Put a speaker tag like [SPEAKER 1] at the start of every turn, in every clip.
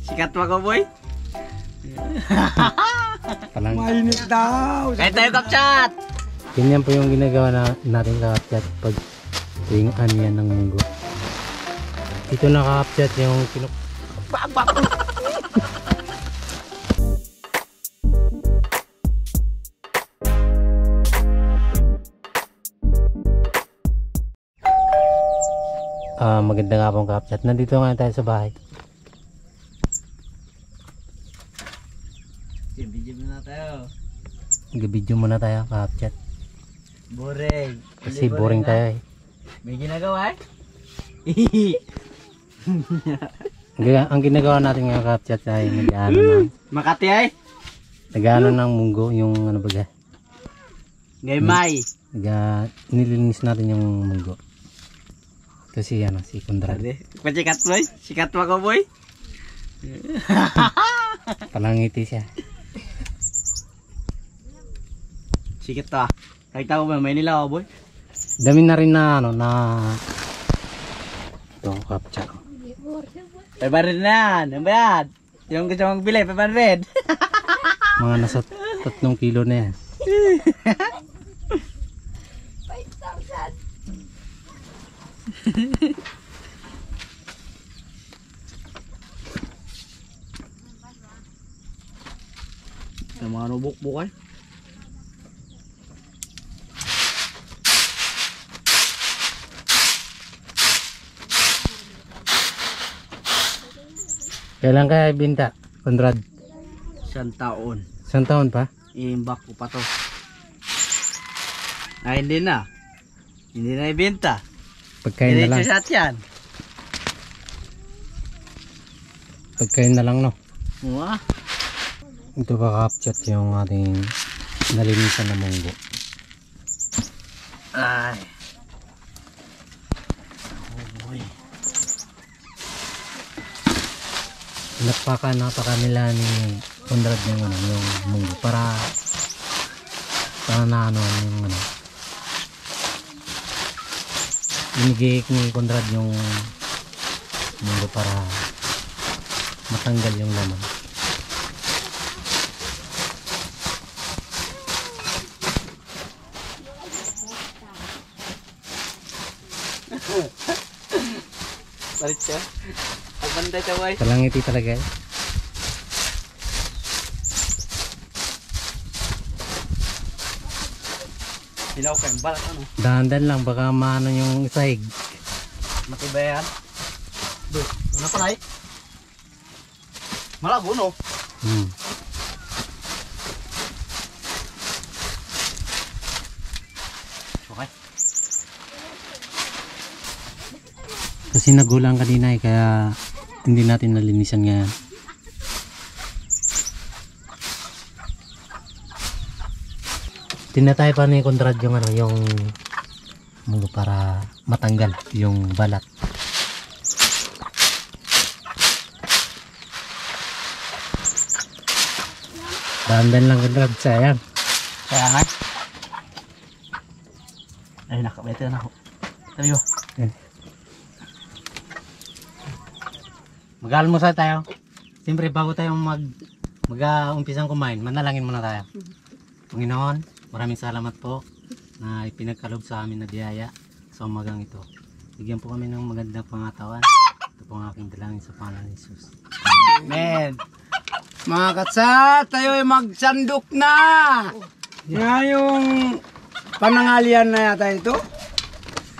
[SPEAKER 1] Sikat mo ko, boy.
[SPEAKER 2] Palang,
[SPEAKER 3] Mainit daw.
[SPEAKER 1] Kaya tayo kapchat.
[SPEAKER 2] ganyan po yung ginagawa natin kakapchat pag tuwing aniyan ng munggo. Ito na kakapchat yung maganda nga pong kakapchat. Nandito nga tayo sa bahay.
[SPEAKER 1] Video muna tayo.
[SPEAKER 2] Nag-video muna tayo kakapchat.
[SPEAKER 1] Boring.
[SPEAKER 2] Kasi boring tayo eh.
[SPEAKER 1] May ginagawa eh.
[SPEAKER 2] Ang ginagawa natin nga kakapchat ay nag-ano ng
[SPEAKER 1] Makati ay.
[SPEAKER 2] nag-ano ng munggo, yung ano baga.
[SPEAKER 1] Gaymay.
[SPEAKER 2] Nililinis natin yung munggo. Ito si ano, si Conrad.
[SPEAKER 1] Pacikat boy. Sikat mo ko boy.
[SPEAKER 2] Palangiti siya.
[SPEAKER 1] Sikat to ah. Nakita ko ba may nilaw boy?
[SPEAKER 2] Dami na rin na ano na ito kakapchat.
[SPEAKER 1] Pebarid na yan. Ano ba yan? Yung gusto mong bili, pebarid.
[SPEAKER 2] Mga nasa 3 kilo na yan.
[SPEAKER 1] Yung mga nubuk-buk eh.
[SPEAKER 2] Kailan kaya ibenta, Conrad?
[SPEAKER 1] 1 taon.
[SPEAKER 2] 1 taon pa?
[SPEAKER 1] Iimbak ko pa to. Ay hindi na. Hindi na ibenta.
[SPEAKER 2] Pagkain na lang.
[SPEAKER 1] Diretso shot yan.
[SPEAKER 2] Pagkain na lang no.
[SPEAKER 1] Wah.
[SPEAKER 2] Ito kakapchat yung ating nalinisan na munggo.
[SPEAKER 1] Ay.
[SPEAKER 2] Napaka nila ni Conrad yung ano, yung munggo para na ano yung ano. Binigay ni Conrad yung munggo para matanggal yung laman.
[SPEAKER 1] Palit siya. Pagbanday siya boy.
[SPEAKER 2] Palangiti talaga eh.
[SPEAKER 1] Hilaw ka yung balat ano.
[SPEAKER 2] Dahan-dahan lang baka maano yung sahig.
[SPEAKER 1] Matibay yan. Duh, ano pa na eh? Malabo no? Okay.
[SPEAKER 2] Kasi nagulang kanina eh, kaya hindi natin nalinisan ngayon. Tinatay pa ni Conrad yung ano, yung munggo para matanggal yung balat. Dahan-dahan lang Conrad, sayang.
[SPEAKER 1] Kaya nga. Ay nakabete na ako. Sabi mo.
[SPEAKER 2] Mag-almusal tayo. Siyempre bago tayo mag-umpisang kumain, manalangin muna tayo. Panginoon, maraming salamat po na ipinagkaloob sa amin na biyaya sa umagang ito. Bigyan po kami ng magandang pangatawan. Ito po ang aking dalangin sa pangalan ni Jesus.
[SPEAKER 1] Amen.
[SPEAKER 3] Mga katsat, tayo ay magsandok na. Ngayong panangalian na yata ito.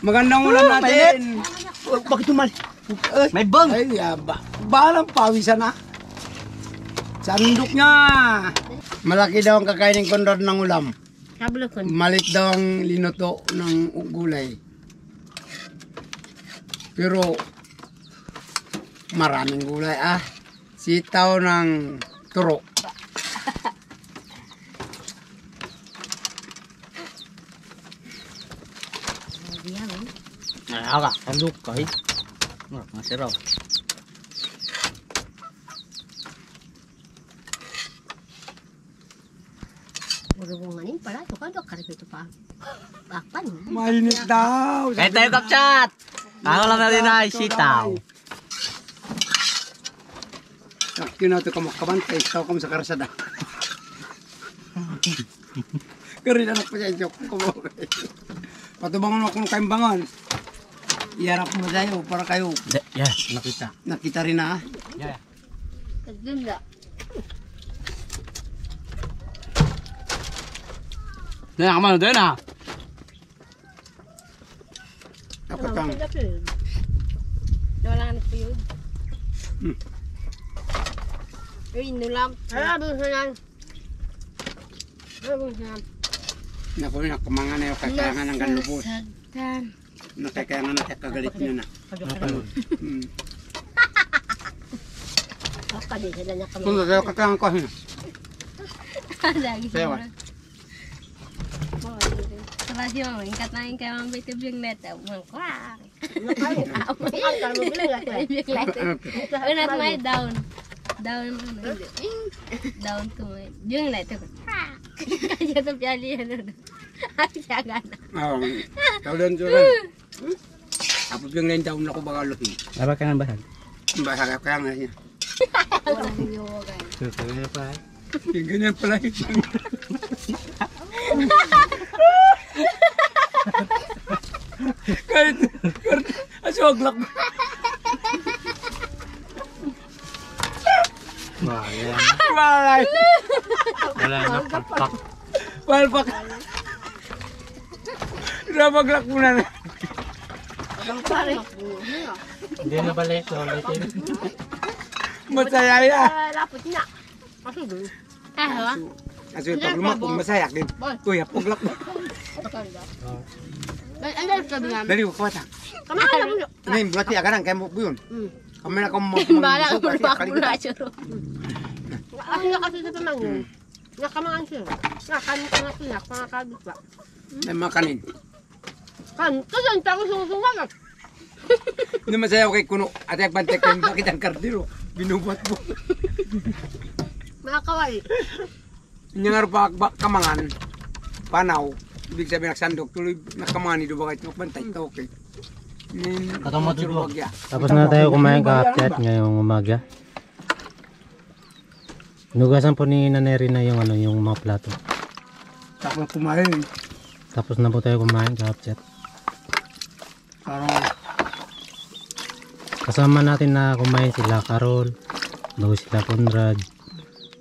[SPEAKER 3] Magandang ulam natin.
[SPEAKER 1] Bakit umali? May bang!
[SPEAKER 3] Ay, bahalang pawisan na. Sandok niya. Malaki daw ang kakainin Conrad ng ulam. Malit daw ang linuto ng gulay. Pero maraming gulay ah. Sitaw ng turo.
[SPEAKER 1] Aga, sandok ka eh. Masiraw.
[SPEAKER 4] Urunganin pala, ito ka doon, karito ito pa. Bakpan.
[SPEAKER 3] Mainit daw.
[SPEAKER 1] Kaya tayo kapchat! Ako lang natin ay sitaw.
[SPEAKER 3] Kinato ka makabantay, tao ka mo sa karsada. Karin anak pa siya, joke ko mo. Patubangon mo kung kayong bangon. Iharap mo sa'yo para kayo.
[SPEAKER 2] Yeah, nakita.
[SPEAKER 3] Nakita rin na.
[SPEAKER 2] Yeah.
[SPEAKER 4] Kaganda.
[SPEAKER 1] Dahil ako man, dahil na.
[SPEAKER 3] Dapat kang,
[SPEAKER 4] Wala na po yun.
[SPEAKER 3] Hmm.
[SPEAKER 4] Ay, nulam. Ah, busanan. Ah, busanan.
[SPEAKER 3] naku, nakamangan na yung kakayangan ng galubos.
[SPEAKER 4] Nasagdan.
[SPEAKER 3] Nakakayangan na kagalit nyo na. Hmm.
[SPEAKER 4] Baka din sila niya kami.
[SPEAKER 3] Kung sa'yo kakayangan ko,
[SPEAKER 4] Lagi
[SPEAKER 3] Sayo,
[SPEAKER 4] siya. Sarap siya, ingkat na yung kaya mga bitibing letter. Mangkwak. Unat may down. Down ano. Down to my. Yung letter ko. Kasi ito piyali yan. Siya gana.
[SPEAKER 3] Oo. Tawlan siya. Tapos yung lain daw na ko baka luhi.
[SPEAKER 1] Apa ka ng bahag?
[SPEAKER 3] Bahag kaya nga niya.
[SPEAKER 2] Susunod pa.
[SPEAKER 3] Yung ganyan pala yun. Kahit aswag mo.
[SPEAKER 2] Wala.
[SPEAKER 3] Walay.
[SPEAKER 2] Wala na palpak.
[SPEAKER 3] Palpak. Namaglak mo na.
[SPEAKER 2] Hindi na balik. So, ulitin.
[SPEAKER 3] Masaya yan.
[SPEAKER 4] Lapot niya. Ah,
[SPEAKER 3] Kasi pag lumakong masaya din. Uy, paglak mo.
[SPEAKER 4] ano sabi nga?
[SPEAKER 3] Dali, kawata.
[SPEAKER 4] Kamala mo.
[SPEAKER 3] Ini berarti agarang kayak mo yun. Kami na kamo
[SPEAKER 4] Bala ko na churo. Ano na kasi sa pamangin? Nakamangan siya. Nakanin ka nga siya. Pangakabit ba?
[SPEAKER 3] May makanin.
[SPEAKER 4] Kan, kasi ang tango susungan.
[SPEAKER 3] Hindi masaya kay kuno. At yung bantek kayo, bakit ang kardiro? Binubuhat mo.
[SPEAKER 4] Makakawal.
[SPEAKER 3] Hindi nga rin kamangan. Panaw. Ibig sabihin nagsandok. Tuloy nakamangan ni Duba kahit magbantay. Okay.
[SPEAKER 2] Katong matulog. Tapos na tayo kumain ka-update ngayong umaga. Nugasan po ni Naneri na yung ano, yung mga plato.
[SPEAKER 3] Tapos kumain.
[SPEAKER 2] Tapos na po tayo kumain ka-update.
[SPEAKER 3] Parang
[SPEAKER 2] Kasama natin na kumain sila Carol, bago sila Conrad,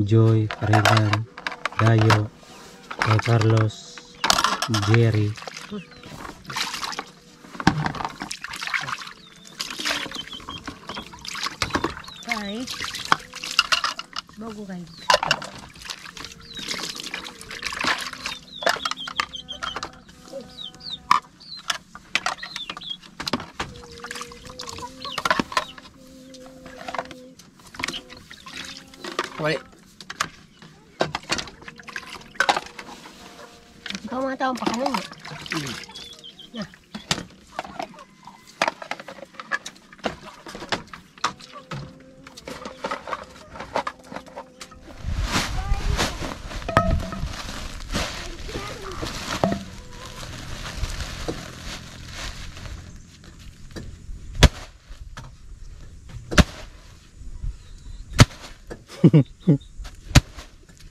[SPEAKER 2] Joy, Carilan, Dayo, Carlos, Jerry.
[SPEAKER 4] Kay. Bago kay.
[SPEAKER 3] wali.
[SPEAKER 4] Ikaw mga taong pakanan mo.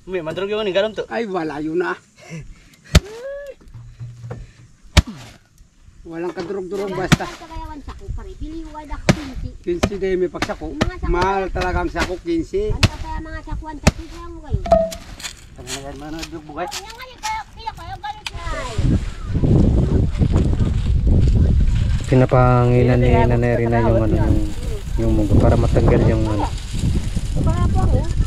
[SPEAKER 1] May madrog yung garam to.
[SPEAKER 3] Ay, wala yun na. Walang kadurog-durog basta.
[SPEAKER 4] Kagayawan sa ko pare. Biliwad ako
[SPEAKER 3] 15 day may pagsako. Mahal talaga ang sako 15.
[SPEAKER 4] Ano kaya mga sakuan sa kaya mo kayo?
[SPEAKER 1] Tangan mana dug bugay.
[SPEAKER 4] Kaya nga kaya kayo galit na.
[SPEAKER 2] Pinapangilan ni Naneri na yung ano, yung munggo para matanggal yung ano.
[SPEAKER 4] Para po ako.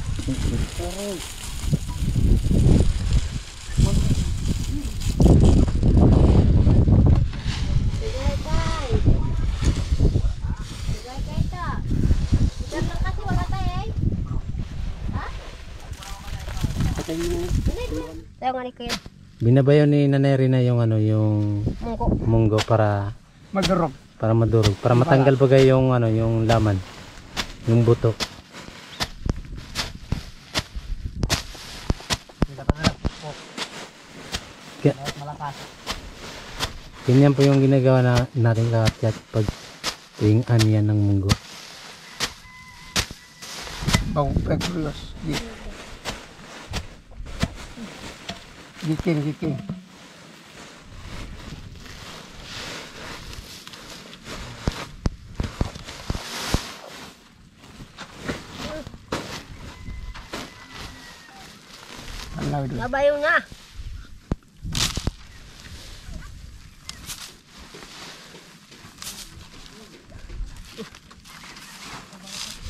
[SPEAKER 4] Tayo nga ni kuya.
[SPEAKER 2] Binabayo ni Naneri na yung ano, yung
[SPEAKER 4] Mungko.
[SPEAKER 2] munggo para
[SPEAKER 3] Madurog.
[SPEAKER 2] madurog, para matanggal bagay yung ano, yung laman, yung buto. Ganyan po yung ginagawa natin kakatiyat pag tuwing aniyan ng munggo.
[SPEAKER 3] bago pagpulos. Giking.
[SPEAKER 4] Nabayo na.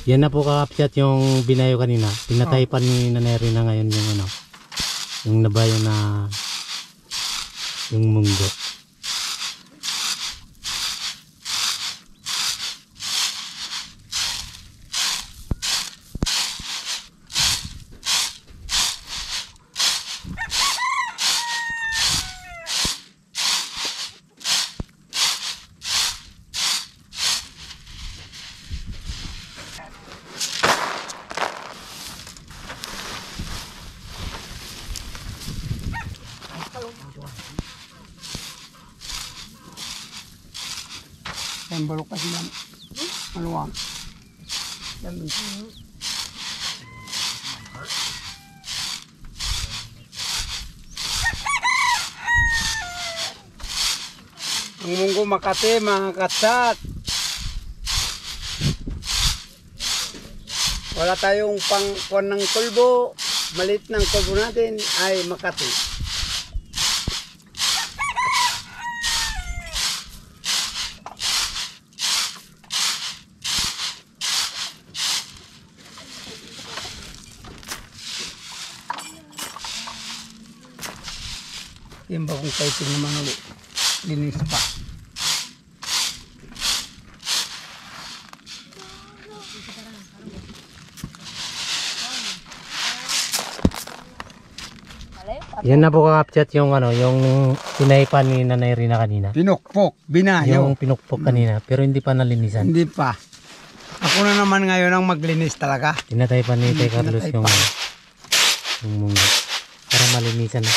[SPEAKER 2] Yan na po kakapsat yung binayo kanina. Pinatay pa ni Nanay Rina ngayon yung ano. Yung nabayo na yung munggo.
[SPEAKER 3] Yan balok kasi yan. Maluwang. Ang munggo Makati, mga katsat. Wala tayong pangkuan ng kulbo. Malit ng kulbo natin ay Makati. Yung bagong kaiting naman ulit. Linis pa.
[SPEAKER 2] Yan na po kakapsat yung ano, yung pinaypan ni Nanay Rina kanina.
[SPEAKER 3] Pinukpok, binayo.
[SPEAKER 2] Yung pinukpok kanina, pero hindi pa nalinisan.
[SPEAKER 3] Hindi pa. Ako na naman ngayon ang maglinis talaga.
[SPEAKER 2] Tinatay pa ni Tay Carlos
[SPEAKER 3] Tinatay
[SPEAKER 2] yung,
[SPEAKER 3] pa.
[SPEAKER 2] yung munggo. Para malinisan na.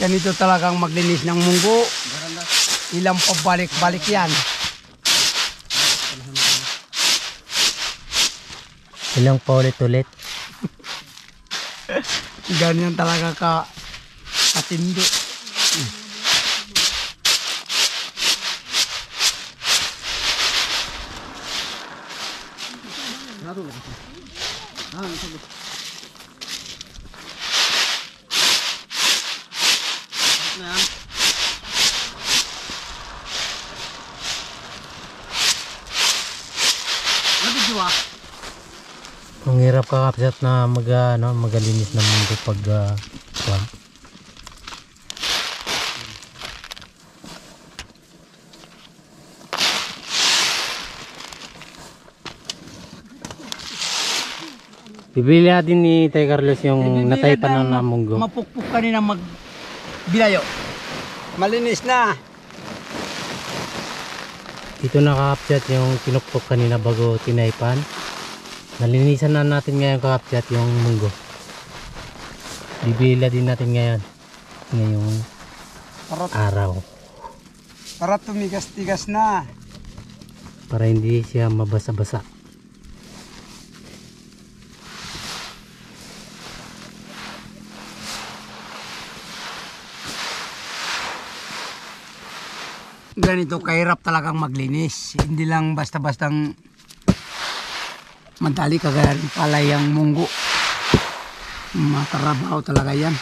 [SPEAKER 3] Ganito talagang maglinis ng munggo. Ilang pabalik-balik yan.
[SPEAKER 2] Ilang paulit-ulit.
[SPEAKER 3] Ganyan talaga katindi.
[SPEAKER 2] Ang hirap kakapsat na magalinis ng munggo pag kuwan. Bibili natin ni Tay Carlos yung nataypan na munggo.
[SPEAKER 3] Mapukpuk kanina magbilayo. Malinis na.
[SPEAKER 2] Dito nakakapsat yung pinukpok kanina bago tinaypan. Nalinisan na natin ngayon kakapsat yung munggo. Bibila din natin ngayon. Ngayong araw.
[SPEAKER 3] Para tumigas-tigas na.
[SPEAKER 2] Para hindi siya mabasa-basa.
[SPEAKER 3] Ganito kahirap talagang maglinis. Hindi lang basta-bastang madali kagaya ng palayang munggo. Matarabaho talaga yan.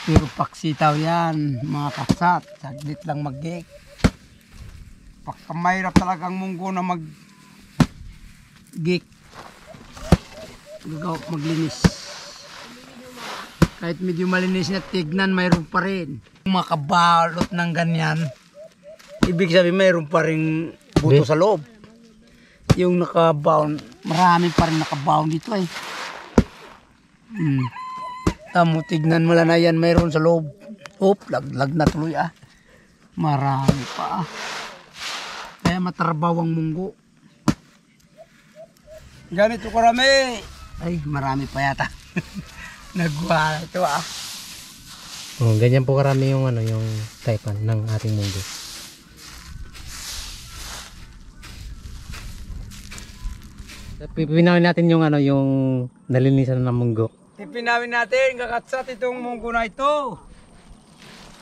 [SPEAKER 3] Pero paksitaw yan, mga katsat. Saglit lang mag-gig. Pagkamahirap talagang munggo na mag-gig. Maglinis. Kahit medyo malinis na tignan, mayroon pa rin. Makabalot ng ganyan, ibig sabihin mayroon pa rin buto sa loob. Yung nakabound, marami pa rin nakabound dito eh. Tamo, tignan mo lang na yan, mayroon sa loob. Laglag na tuloy ah. Marami pa ah. Kaya matrabaw ang munggo. Ganito karami. Ay, marami pa yata. Nagwa ito ah.
[SPEAKER 2] Oh, ganyan po karami yung ano, yung taipan ng ating munggo. Pipinawin natin yung ano, yung nalinisan ng munggo.
[SPEAKER 3] Pipinawin natin, kakatsat itong munggo na ito.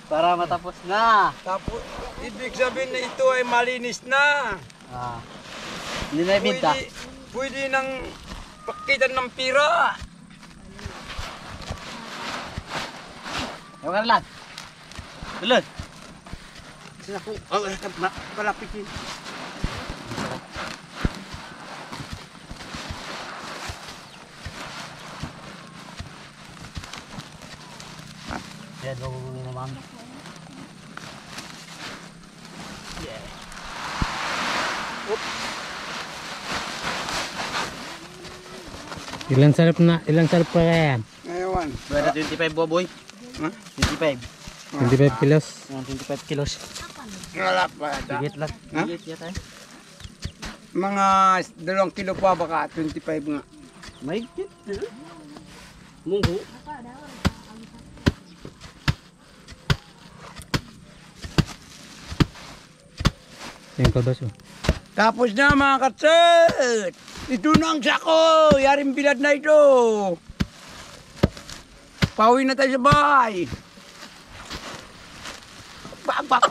[SPEAKER 1] Para matapos na.
[SPEAKER 3] Tapos, ibig sabihin na ito ay malinis na.
[SPEAKER 1] Ah. Hindi na ibinta.
[SPEAKER 3] Pwede nang pakitan ng pira.
[SPEAKER 1] Ewan ka na lahat. Tulad.
[SPEAKER 3] Ako, palapitin.
[SPEAKER 1] Yan, gawin mo naman.
[SPEAKER 2] Ilang salip pa kaya yan?
[SPEAKER 3] Ngayon.
[SPEAKER 1] Buwan na 25 boboy.
[SPEAKER 3] Ha?
[SPEAKER 1] 25.
[SPEAKER 2] 25 kilos.
[SPEAKER 1] 25 kilos.
[SPEAKER 3] Wala pa yata.
[SPEAKER 1] Higit lang.
[SPEAKER 3] Ha?
[SPEAKER 1] Higit yata eh.
[SPEAKER 3] Mga 2 kilo pa baka, 25 nga.
[SPEAKER 1] Mahigit. Munggo.
[SPEAKER 2] Yung kodos oh.
[SPEAKER 3] Tapos na mga katset. Ito na ang sako. Yaring bilad na ito. Pauwi na tayo sa bahay. Bak.